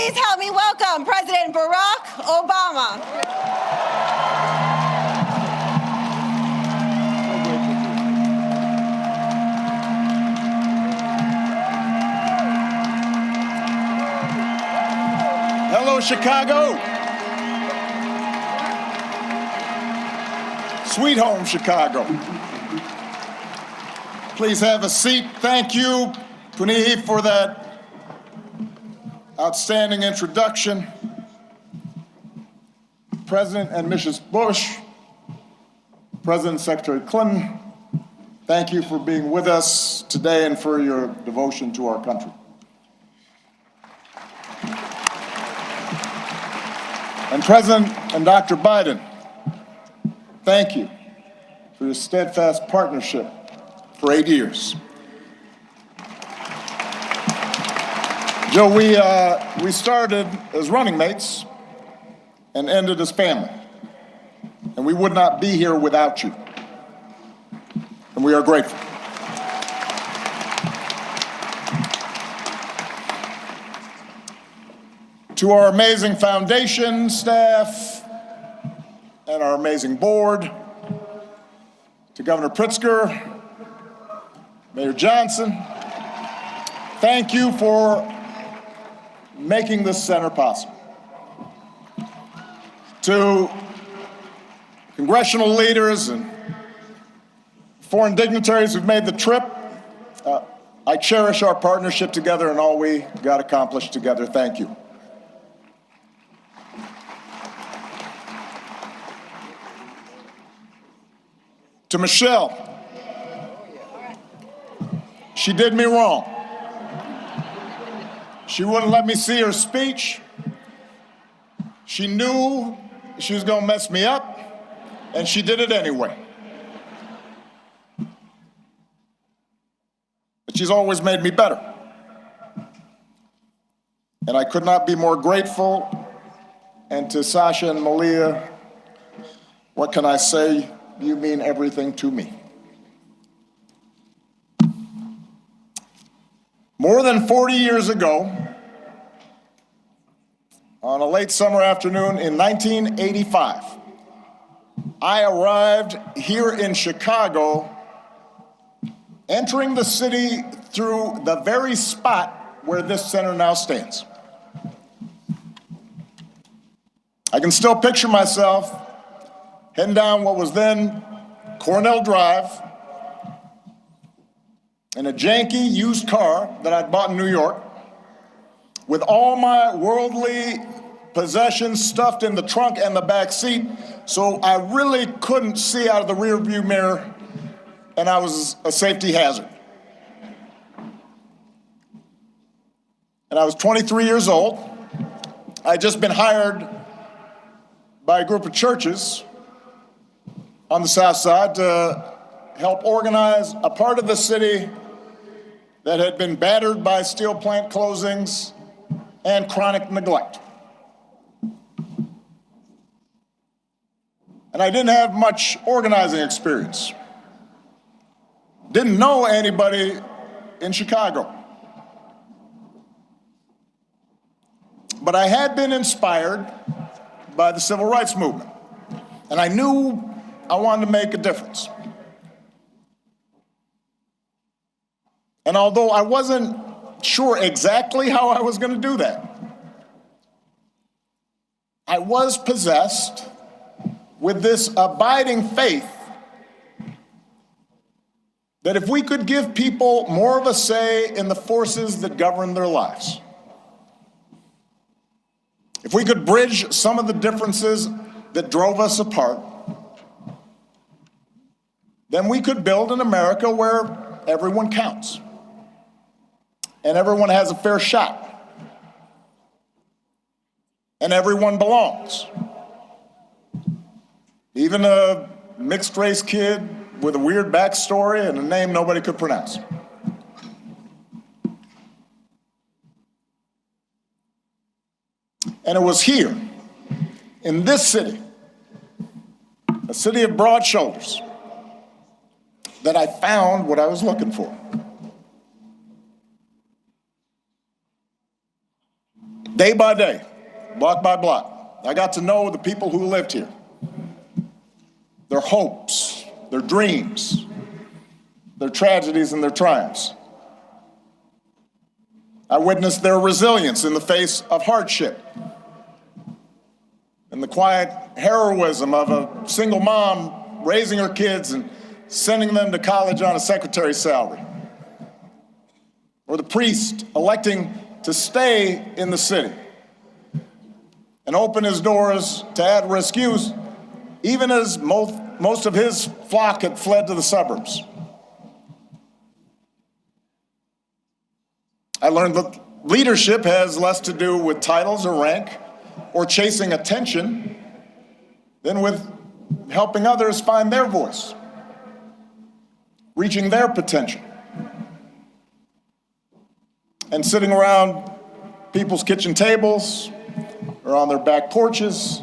Please help me welcome President Barack Obama. Hello, Chicago. Sweet home, Chicago. Please have a seat. Thank you, Punihi, for that outstanding introduction. President and Mrs. Bush, President and Secretary Clinton, thank you for being with us today and for your devotion to our country. And President and Dr. Biden, thank you for your steadfast partnership for 8 years. Joe, we started as running mates and ended as family. And we would not be here without you. And we are grateful. To our amazing foundation staff and our amazing board, to Governor Pritzker, Mayor Johnson, thank you for making this center possible. To congressional leaders and foreign dignitaries who've made the trip, I cherish our partnership together and all we got accomplished together. Thank you. To Michelle, she did me wrong. She wouldn't let me see her speech. She knew she was going to mess me up, and she did it anyway. But she's always made me better. And I could not be more grateful. And to Sasha and Malia, what can I say? You mean everything to me. More than 40 years ago, on a late summer afternoon in 1985, I arrived here in Chicago, entering the city through the very spot where this center now stands. I can still picture myself heading down what was then Cornell Drive in a janky used car that I'd bought in New York, with all my worldly possessions stuffed in the trunk and the back seat, so I really couldn't see out of the rearview mirror, and I was a safety hazard. And I was 23 years old. I'd just been hired by a group of churches on the South Side to help organize a part of the city that had been battered by steel plant closings and chronic neglect. And I didn't have much organizing experience. Didn't know anybody in Chicago. But I had been inspired by the civil rights movement, and I knew I wanted to make a difference. And although I wasn't sure exactly how I was going to do that, I was possessed with this abiding faith that if we could give people more of a say in the forces that govern their lives, if we could bridge some of the differences that drove us apart, then we could build an America where everyone counts and everyone has a fair shot and everyone belongs. Even a mixed-race kid with a weird backstory and a name nobody could pronounce. And it was here, in this city, a city of broad shoulders, that I found what I was looking for. Day by day, block by block, I got to know the people who lived here, their hopes, their dreams, their tragedies and their triumphs. I witnessed their resilience in the face of hardship and the quiet heroism of a single mom raising her kids and sending them to college on a secretary's salary, or the priest electing to stay in the city and open his doors to at-risk youth, even as most of his flock had fled to the suburbs. I learned that leadership has less to do with titles or rank or chasing attention than with helping others find their voice, reaching their potential, and sitting around people's kitchen tables or on their back porches,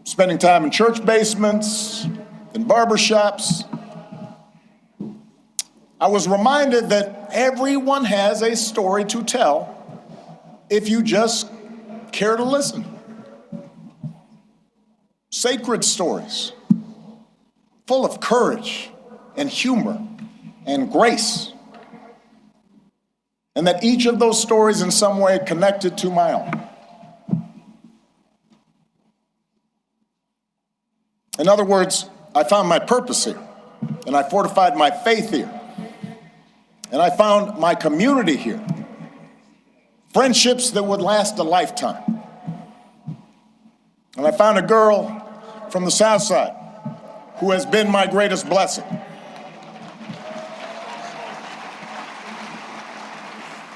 spending time in church basements, in barbershops. I was reminded that everyone has a story to tell if you just care to listen. Sacred stories, full of courage and humor and grace, and that each of those stories in some way connected to my own. In other words, I found my purpose here, and I fortified my faith here. And I found my community here, friendships that would last a lifetime. And I found a girl from the South Side who has been my greatest blessing.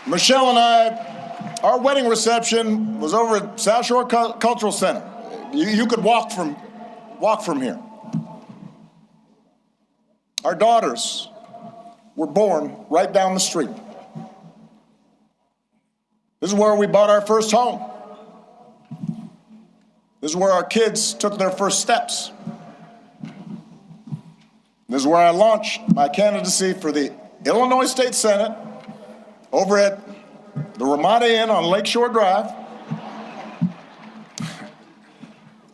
Michelle and I, our wedding reception was over at South Shore Cultural Center. You could walk from here. Our daughters were born right down the street. This is where we bought our first home. This is where our kids took their first steps. This is where I launched my candidacy for the Illinois State Senate over at the Ramada Inn on Lakeshore Drive,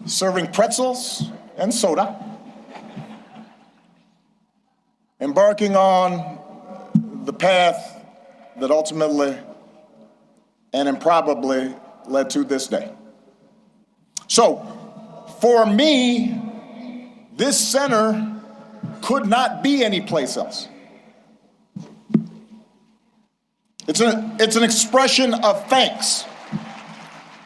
serving pretzels and soda, embarking on the path that ultimately and improbably led to this day. So, for me, this center could not be anyplace else. It's an expression of thanks,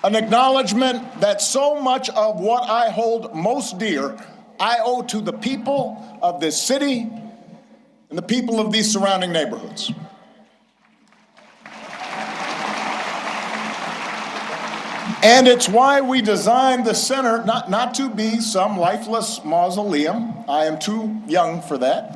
an acknowledgement that so much of what I hold most dear, I owe to the people of this city and the people of these surrounding neighborhoods. And it's why we designed the center not to be some lifeless mausoleum. I am too young for that.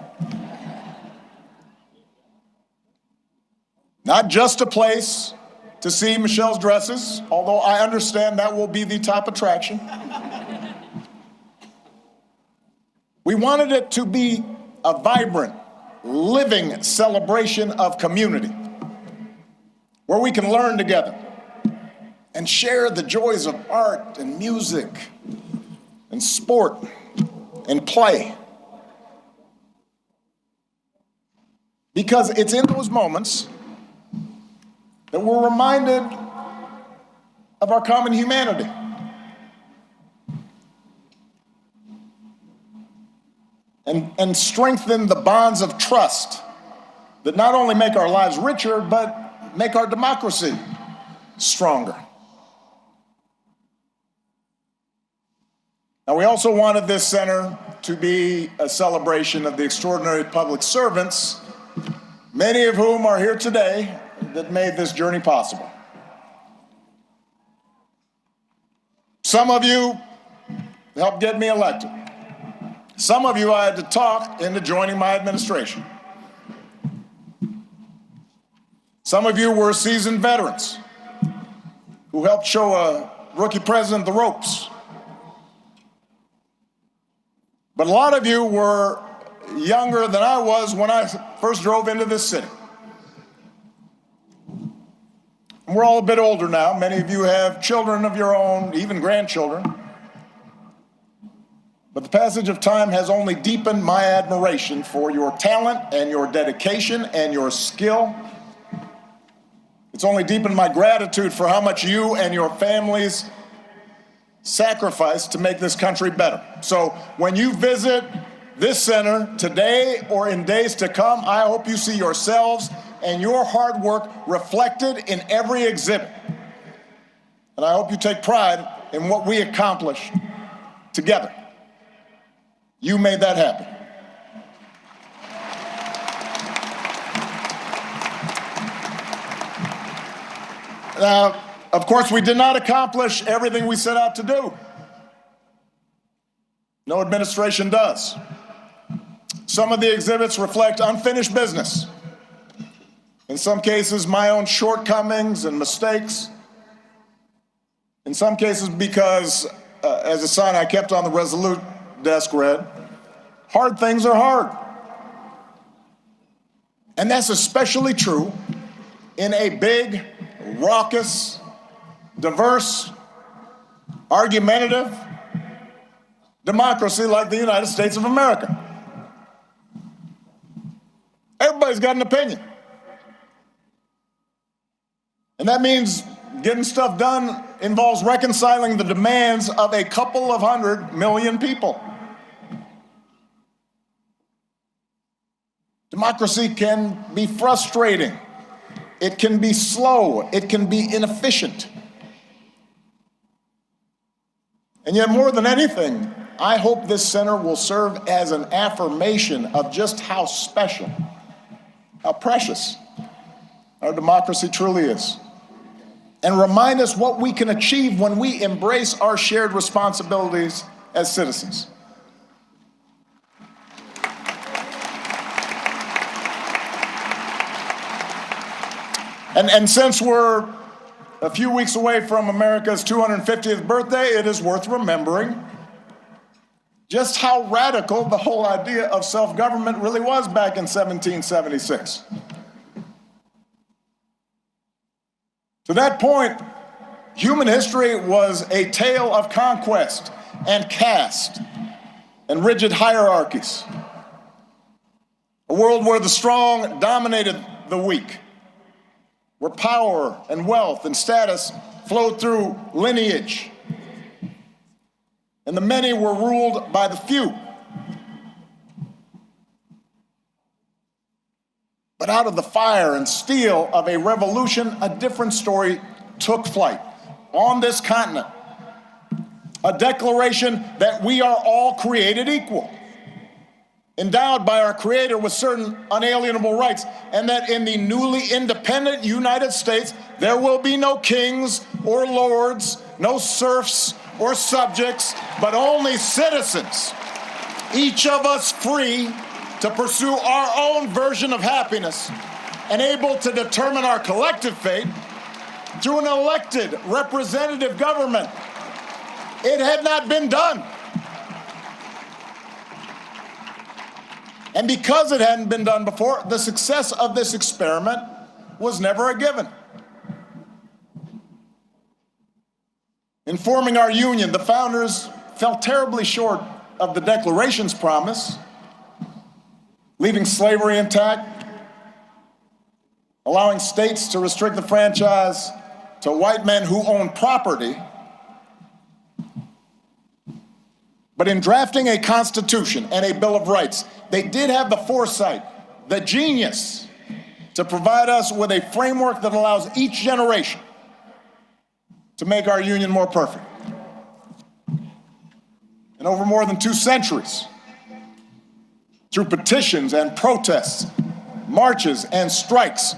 Not just a place to see Michelle's dresses, although I understand that will be the top attraction. We wanted it to be a vibrant, living celebration of community, where we can learn together and share the joys of art and music and sport and play. Because it's in those moments that we're reminded of our common humanity. And strengthen the bonds of trust that not only make our lives richer, but make our democracy stronger. Now, we also wanted this center to be a celebration of the extraordinary public servants, many of whom are here today, that made this journey possible. Some of you helped get me elected. Some of you I had to talk into joining my administration. Some of you were seasoned veterans who helped show a rookie president the ropes. But a lot of you were younger than I was when I first drove into this city. We're all a bit older now. Many of you have children of your own, even grandchildren. But the passage of time has only deepened my admiration for your talent and your dedication and your skill. It's only deepened my gratitude for how much you and your families sacrifice to make this country better. So when you visit this center today or in days to come, I hope you see yourselves and your hard work reflected in every exhibit. And I hope you take pride in what we accomplished together. You made that happen. Now, of course, we did not accomplish everything we set out to do. No administration does. Some of the exhibits reflect unfinished business. In some cases, my own shortcomings and mistakes. In some cases, because, as a sign I kept on the Resolute desk read, hard things are hard. And that's especially true in a big, raucous, diverse, argumentative democracy like the United States of America. Everybody's got an opinion. And that means getting stuff done involves reconciling the demands of a couple of 100 million people. Democracy can be frustrating. It can be slow. It can be inefficient. And yet, more than anything, I hope this center will serve as an affirmation of just how special, how precious our democracy truly is, and remind us what we can achieve when we embrace our shared responsibilities as citizens. And since we're a few weeks away from America's 250th birthday, it is worth remembering just how radical the whole idea of self-government really was back in 1776. To that point, human history was a tale of conquest and caste and rigid hierarchies. A world where the strong dominated the weak, where power and wealth and status flowed through lineage, and the many were ruled by the few. But out of the fire and steel of a revolution, a different story took flight on this continent. A declaration that we are all created equal, endowed by our Creator with certain unalienable rights, and that in the newly independent United States, there will be no kings or lords, no serfs or subjects, but only citizens, each of us free to pursue our own version of happiness and able to determine our collective fate through an elected representative government. It had not been done. And because it hadn't been done before, the success of this experiment was never a given. In forming our union, the founders fell terribly short of the Declaration's promise, leaving slavery intact, allowing states to restrict the franchise to white men who own property. But in drafting a Constitution and a Bill of Rights, they did have the foresight, the genius, to provide us with a framework that allows each generation to make our union more perfect. And over more than 2 centuries, through petitions and protests, marches and strikes,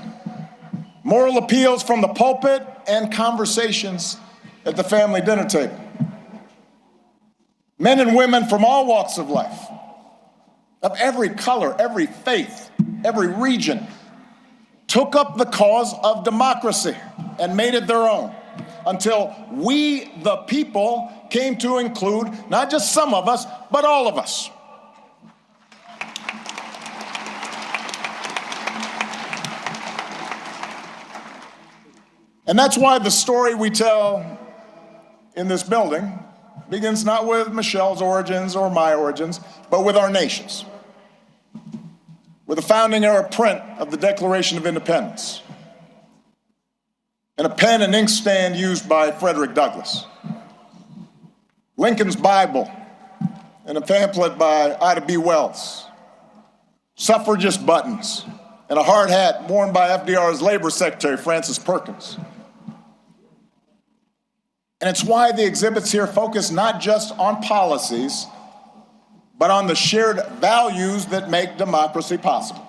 moral appeals from the pulpit, and conversations at the family dinner table, men and women from all walks of life, of every color, every faith, every region, took up the cause of democracy and made it their own, until we, the people, came to include not just some of us, but all of us. And that's why the story we tell in this building begins not with Michelle's origins or my origins, but with our nation's, with a founding era print of the Declaration of Independence, and a pen and inkstand used by Frederick Douglass, Lincoln's Bible, and a pamphlet by Ida B. Wells, suffragist buttons, and a hard hat worn by FDR's Labor Secretary, Francis Perkins. And it's why the exhibits here focus not just on policies, but on the shared values that make democracy possible.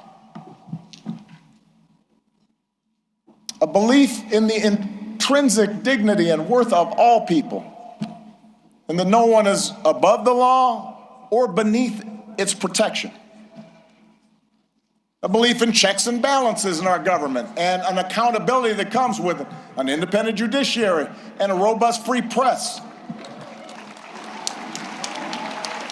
A belief in the intrinsic dignity and worth of all people, and that no one is above the law or beneath its protection. A belief in checks and balances in our government and an accountability that comes with it, an independent judiciary and a robust free press.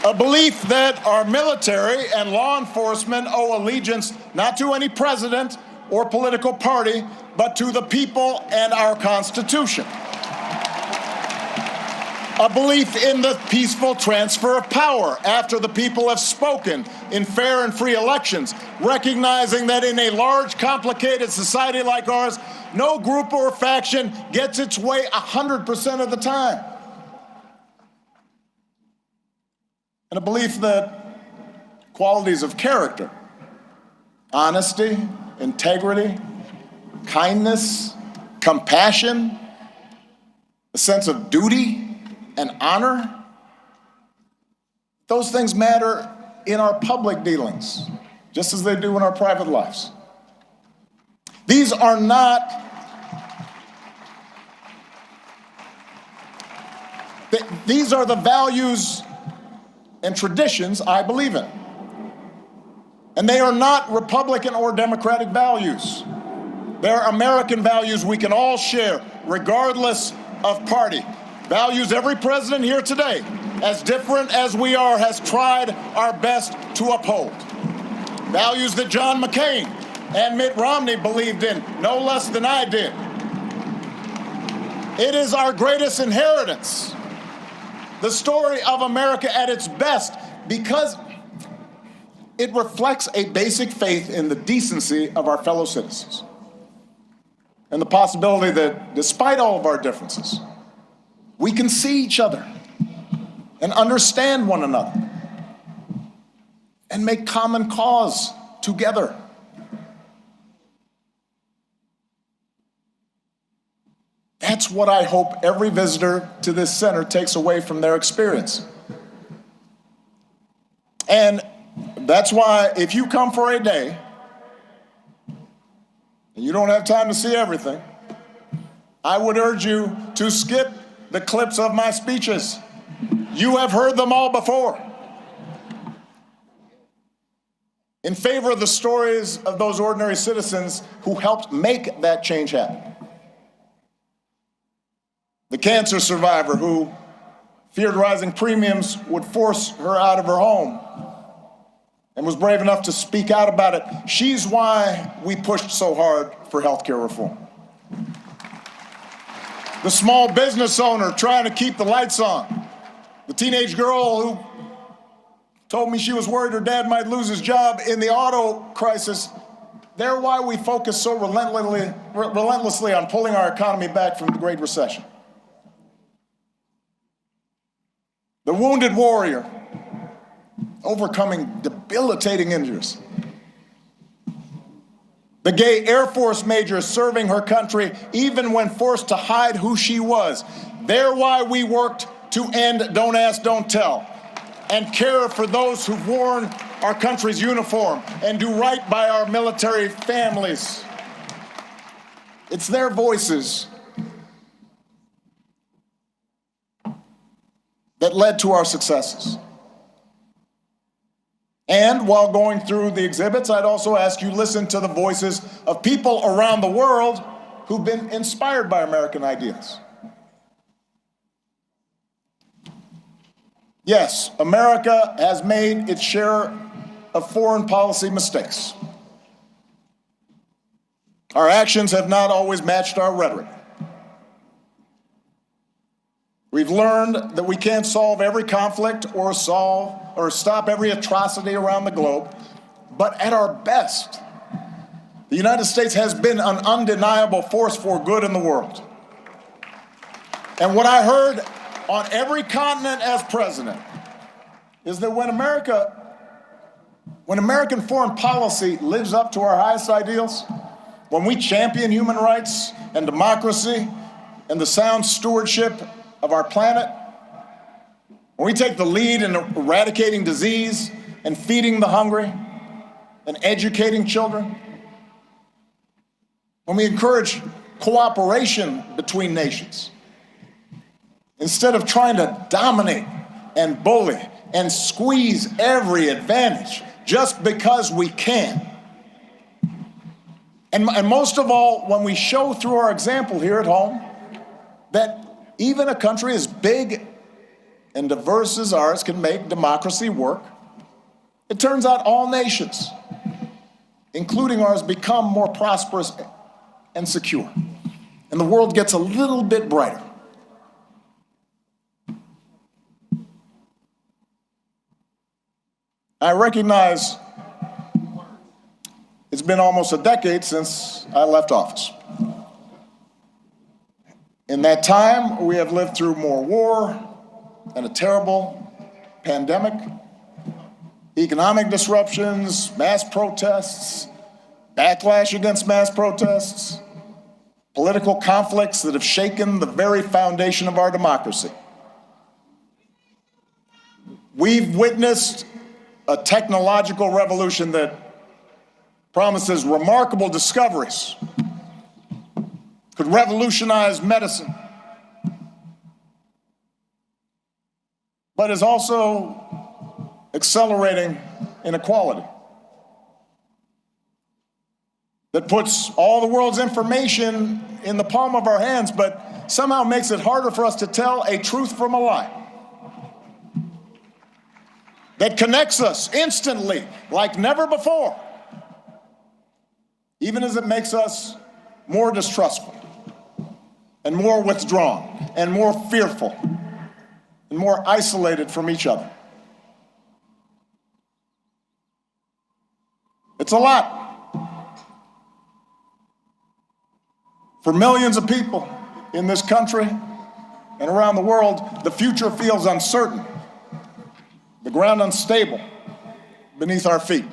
A belief that our military and law enforcement owe allegiance not to any president or political party, but to the people and our Constitution. A belief in the peaceful transfer of power after the people have spoken in fair and free elections, recognizing that in a large, complicated society like ours, no group or faction gets its way 100% of the time. And a belief that qualities of character, honesty, integrity, kindness, compassion, a sense of duty, and honor, those things matter in our public dealings, just as they do in our private lives. These are not, these are the values and traditions I believe in. And they are not Republican or Democratic values. They're American values we can all share, regardless of party. Values every president here today, as different as we are, has tried our best to uphold. Values that John McCain and Mitt Romney believed in no less than I did. It is our greatest inheritance, the story of America at its best, because it reflects a basic faith in the decency of our fellow citizens and the possibility that, despite all of our differences, we can see each other and understand one another and make common cause together. That's what I hope every visitor to this center takes away from their experience. And that's why if you come for a day and you don't have time to see everything, I would urge you to skip the clips of my speeches. You have heard them all before. In favor of the stories of those ordinary citizens who helped make that change happen. The cancer survivor who feared rising premiums would force her out of her home and was brave enough to speak out about it. She's why we pushed so hard for healthcare reform. The small business owner trying to keep the lights on. The teenage girl who told me she was worried her dad might lose his job in the auto crisis. They're why we focus so relentlessly on pulling our economy back from the Great Recession. The wounded warrior overcoming debilitating injuries. The gay Air Force major serving her country even when forced to hide who she was. They're why we worked to end Don't Ask, Don't Tell and care for those who've worn our country's uniform and do right by our military families. It's their voices that led to our successes. And while going through the exhibits, I'd also ask you listen to the voices of people around the world who've been inspired by American ideas. Yes, America has made its share of foreign policy mistakes. Our actions have not always matched our rhetoric. We've learned that we can't solve every conflict or stop every atrocity around the globe, but at our best, the United States has been an undeniable force for good in the world. And what I heard on every continent as president is that when American foreign policy lives up to our highest ideals, when we champion human rights and democracy and the sound stewardship of our planet, when we take the lead in eradicating disease and feeding the hungry and educating children, when we encourage cooperation between nations, instead of trying to dominate and bully and squeeze every advantage just because we can. And most of all, when we show through our example here at home that even a country as big and diverse as ours can make democracy work, it turns out all nations, including ours, become more prosperous and secure. And the world gets a little bit brighter. I recognize it's been almost a decade since I left office. In that time, we have lived through more war and a terrible pandemic, economic disruptions, mass protests, backlash against mass protests, political conflicts that have shaken the very foundation of our democracy. We've witnessed a technological revolution that promises remarkable discoveries, could revolutionize medicine, but is also accelerating inequality, that puts all the world's information in the palm of our hands, but somehow makes it harder for us to tell a truth from a lie, that connects us instantly like never before, even as it makes us more distrustful and more withdrawn and more fearful and more isolated from each other. It's a lot. For millions of people in this country and around the world, the future feels uncertain, the ground unstable beneath our feet.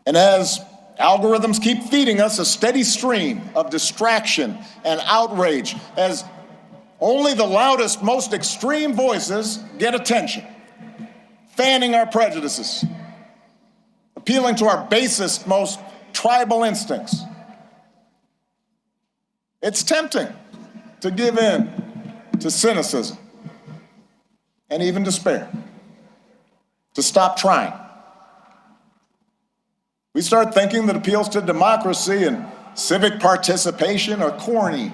And as algorithms keep feeding us a steady stream of distraction and outrage, as only the loudest, most extreme voices get attention, fanning our prejudices, appealing to our basest, most tribal instincts, it's tempting to give in to cynicism and even despair, to stop trying. We start thinking that appeals to democracy and civic participation are corny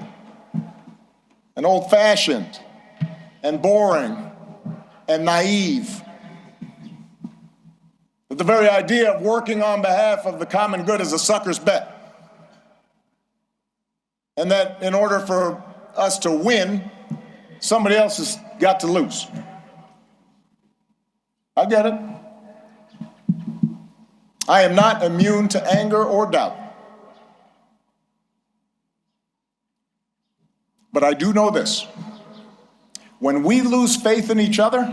and old-fashioned and boring and naive. That the very idea of working on behalf of the common good is a sucker's bet. And that in order for us to win, somebody else has got to lose. I get it. I am not immune to anger or doubt. But I do know this. When we lose faith in each other,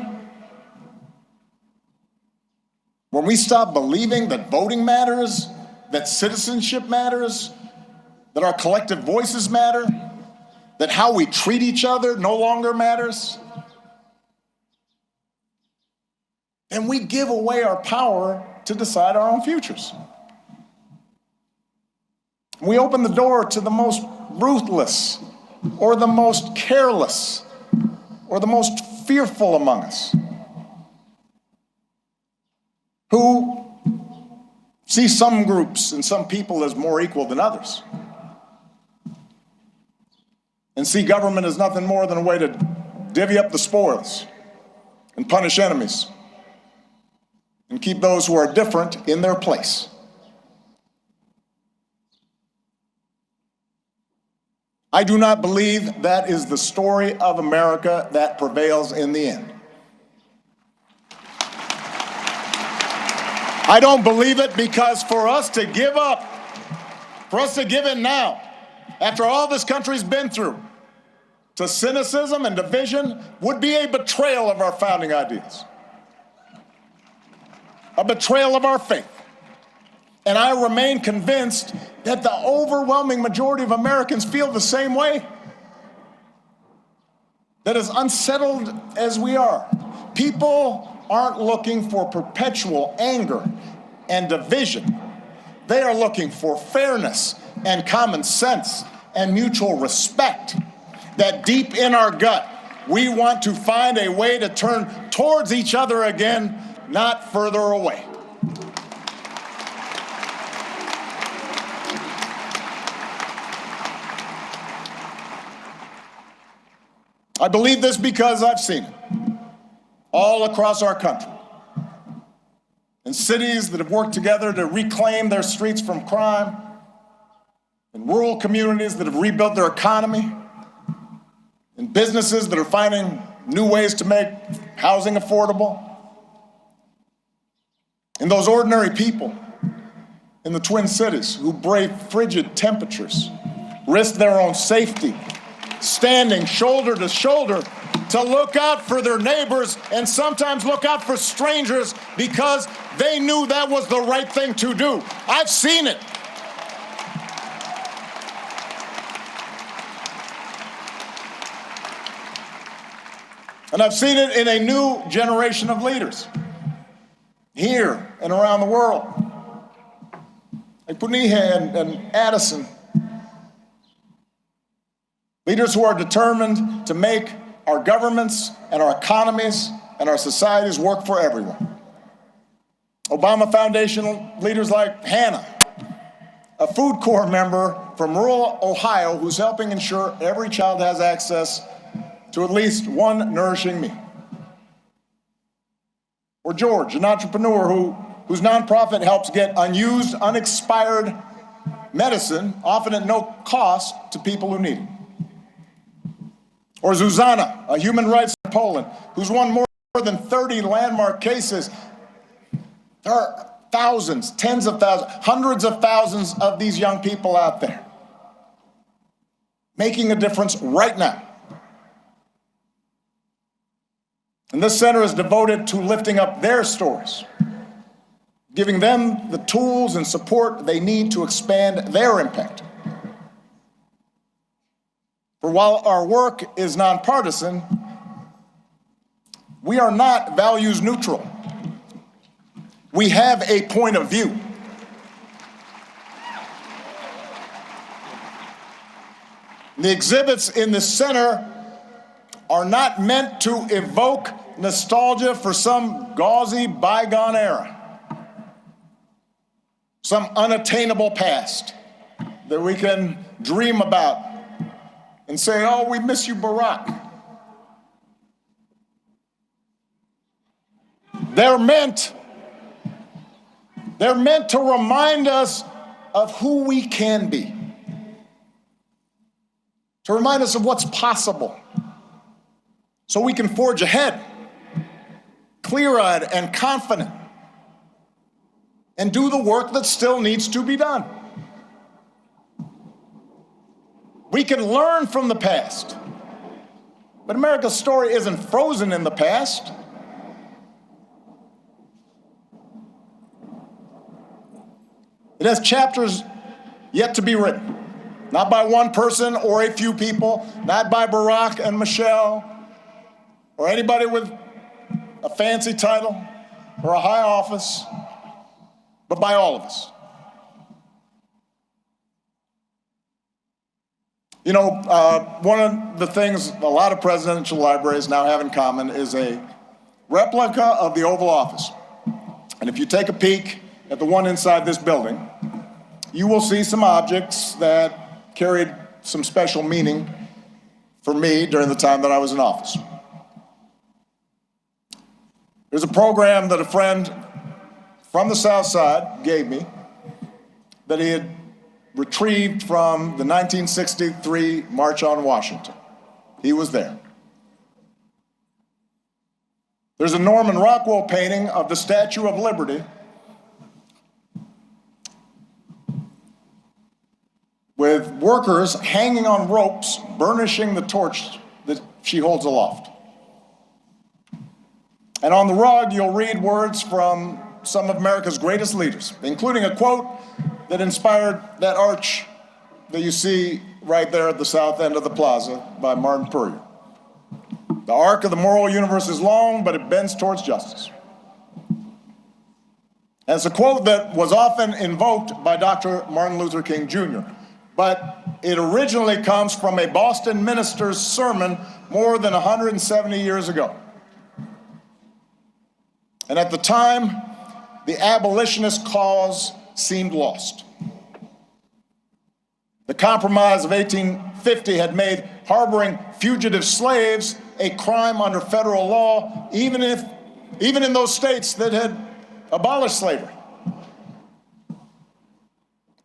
when we stop believing that voting matters, that citizenship matters, that our collective voices matter, that how we treat each other no longer matters, then we give away our power to decide our own futures. We open the door to the most ruthless, or the most careless, or the most fearful among us, who see some groups and some people as more equal than others, and see government as nothing more than a way to divvy up the spoils and punish enemies and keep those who are different in their place. I do not believe that is the story of America that prevails in the end. I don't believe it because for us to give up, for us to give in now, after all this country's been through, to cynicism and division would be a betrayal of our founding ideas, a betrayal of our faith. And I remain convinced that the overwhelming majority of Americans feel the same way. That as unsettled as we are, people aren't looking for perpetual anger and division. They are looking for fairness and common sense and mutual respect. That deep in our gut, we want to find a way to turn towards each other again, not further away. I believe this because I've seen it all across our country. In cities that have worked together to reclaim their streets from crime, in rural communities that have rebuilt their economy, in businesses that are finding new ways to make housing affordable, in those ordinary people in the Twin Cities who brave frigid temperatures, risk their own safety, standing shoulder to shoulder to look out for their neighbors and sometimes look out for strangers because they knew that was the right thing to do. I've seen it. And I've seen it in a new generation of leaders here and around the world, like Punihya and Addison. Leaders who are determined to make our governments and our economies and our societies work for everyone. Obama Foundation leaders like Hannah, a Food Corps member from rural Ohio who's helping ensure every child has access to at least one nourishing meal. Or George, an entrepreneur whose nonprofit helps get unused, unexpired medicine, often at no cost, to people who need it. Or Zuzana, a human rights in Poland, who's won more than 30 landmark cases. There are thousands, tens of thousands, hundreds of thousands of these young people out there making a difference right now. And this center is devoted to lifting up their stories, giving them the tools and support they need to expand their impact. For while our work is nonpartisan, we are not values neutral. We have a point of view. The exhibits in the center are not meant to evoke nostalgia for some gauzy bygone era, some unattainable past that we can dream about and say, oh, we miss you, Barack. They're meant to remind us of who we can be, to remind us of what's possible, so we can forge ahead, clear-eyed and confident, and do the work that still needs to be done. We can learn from the past, but America's story isn't frozen in the past. It has chapters yet to be written, not by one person or a few people, not by Barack and Michelle, or anybody with a fancy title or a high office, but by all of us. You know, one of the things a lot of presidential libraries now have in common is a replica of the Oval Office. And if you take a peek at the one inside this building, you will see some objects that carried some special meaning for me during the time that I was in office. There's a program that a friend from the South Side gave me that he had retrieved from the 1963 March on Washington. He was there. There's a Norman Rockwell painting of the Statue of Liberty with workers hanging on ropes, burnishing the torch that she holds aloft. And on the rug, you'll read words from some of America's greatest leaders, including a quote that inspired that arch that you see right there at the south end of the plaza by Martin Puryear. The arc of the moral universe is long, but it bends towards justice. And it's a quote that was often invoked by Dr. Martin Luther King Jr., but it originally comes from a Boston minister's sermon more than 170 years ago. And at the time, the abolitionist cause seemed lost. The Compromise of 1850 had made harboring fugitive slaves a crime under federal law, even in those states that had abolished slavery.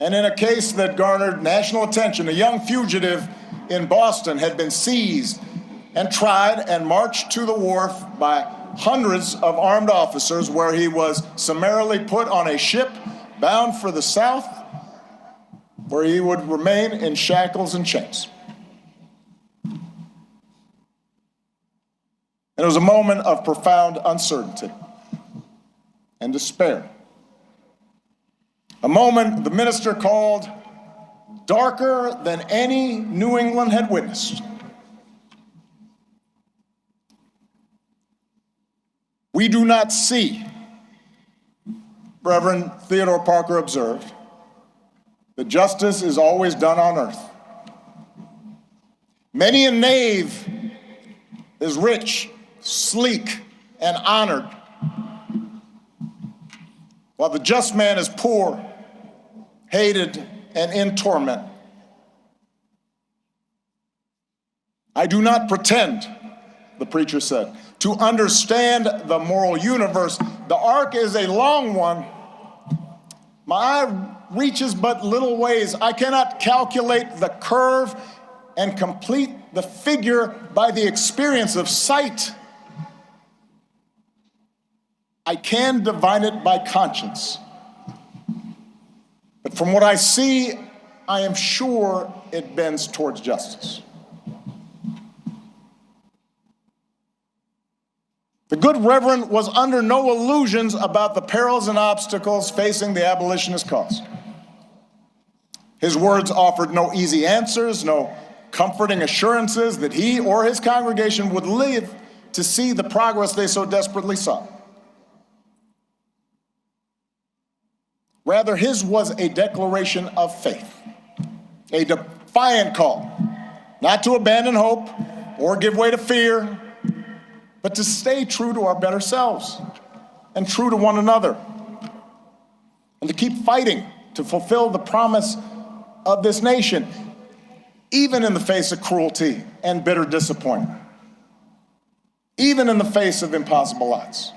And in a case that garnered national attention, a young fugitive in Boston had been seized and tried and marched to the wharf by hundreds of armed officers, where he was summarily put on a ship bound for the South, where he would remain in shackles and chains. And it was a moment of profound uncertainty and despair. A moment the minister called darker than any New England had witnessed. We do not see, Reverend Theodore Parker observed, that justice is always done on earth. Many a knave is rich, sleek, and honored, while the just man is poor, hated, and in torment. I do not pretend, the preacher said, to understand the moral universe. The arc is a long one. My eye reaches but little ways. I cannot calculate the curve and complete the figure by the experience of sight. I can divine it by conscience. But from what I see, I am sure it bends towards justice. The good Reverend was under no illusions about the perils and obstacles facing the abolitionist cause. His words offered no easy answers, no comforting assurances that he or his congregation would live to see the progress they so desperately sought. Rather, his was a declaration of faith, a defiant call, not to abandon hope or give way to fear, but to stay true to our better selves and true to one another, and to keep fighting to fulfill the promise of this nation, even in the face of cruelty and bitter disappointment, even in the face of impossible odds.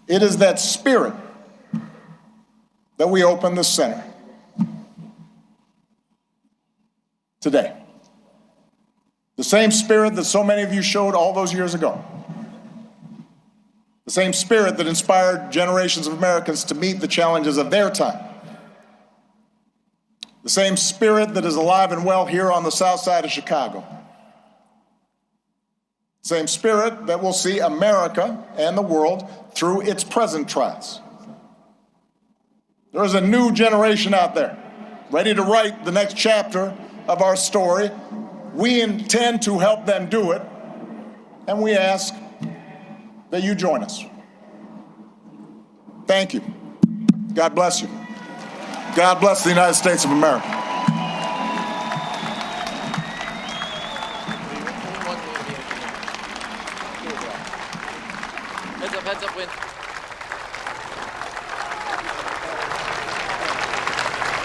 It is that spirit that we open the center today. The same spirit that so many of you showed all those years ago. The same spirit that inspired generations of Americans to meet the challenges of their time. The same spirit that is alive and well here on the south side of Chicago. The same spirit that will see America and the world through its present trials. There is a new generation out there, ready to write the next chapter of our story. We intend to help them do it, and we ask that you join us. Thank you. God bless you. God bless the United States of America. Heads up, heads up, win.